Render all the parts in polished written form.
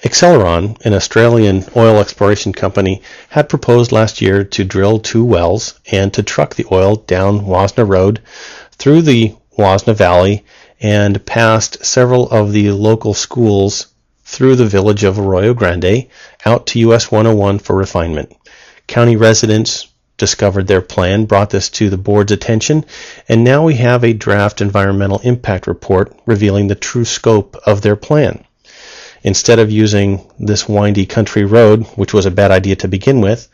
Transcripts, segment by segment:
Excelaron, an Australian oil exploration company, had proposed last year to drill 2 wells and to truck the oil down Wasna Road through the Wasna Valley and past several of the local schools through the village of Arroyo Grande out to US 101 for refinement. County residents discovered their plan, brought this to the board's attention, and now we have a draft environmental impact report revealing the true scope of their plan. Instead of using this windy country road, which was a bad idea to begin with,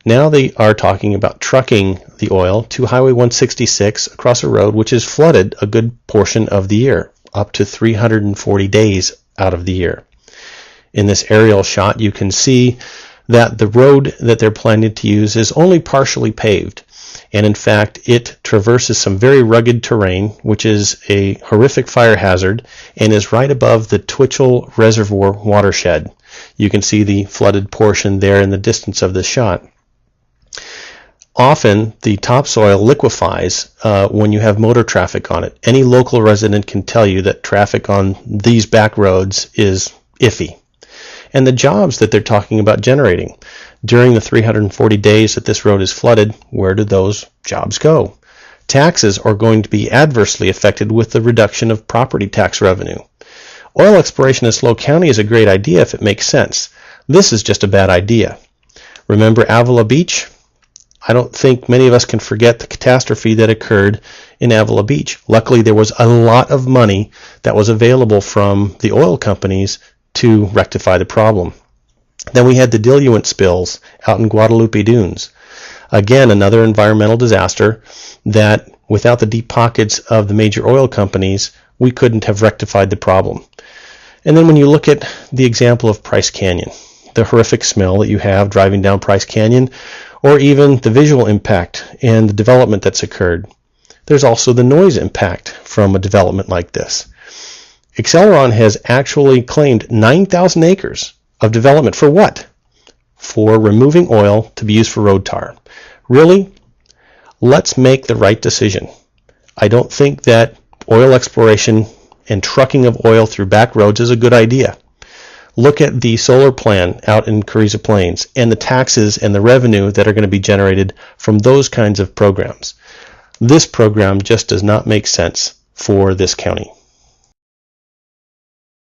now they are talking about trucking the oil to Highway 166 across a road which is flooded a good portion of the year, up to 340 days out of the year. In this aerial shot, you can see that the road that they're planning to use is only partially paved, and in fact it traverses some very rugged terrain, which is a horrific fire hazard and is right above the Twitchell Reservoir watershed. You can see the flooded portion there in the distance of this shot. Often the topsoil liquefies when you have motor traffic on it. Any local resident can tell you that traffic on these back roads is iffy. And the jobs that they're talking about generating during the 340 days that this road is flooded, where do those jobs go? Taxes are going to be adversely affected with the reduction of property tax revenue. Oil exploration in SLO County is a great idea if it makes sense. This is just a bad idea. Remember Avila Beach? I don't think many of us can forget the catastrophe that occurred in Avila Beach. Luckily, there was a lot of money that was available from the oil companies to rectify the problem. Then we had the diluent spills out in Guadalupe Dunes. Again, another environmental disaster that without the deep pockets of the major oil companies, we couldn't have rectified the problem. And then when you look at the example of Price Canyon, the horrific smell that you have driving down Price Canyon, or even the visual impact and the development that's occurred, there's also the noise impact from a development like this. Excelaron has actually claimed 9,000 acres of development for what? For removing oil to be used for road tar. Really? Let's make the right decision. I don't think that oil exploration and trucking of oil through back roads is a good idea. Look at the solar plan out in Carrizo Plains and the taxes and the revenue that are going to be generated from those kinds of programs. This program just does not make sense for this county.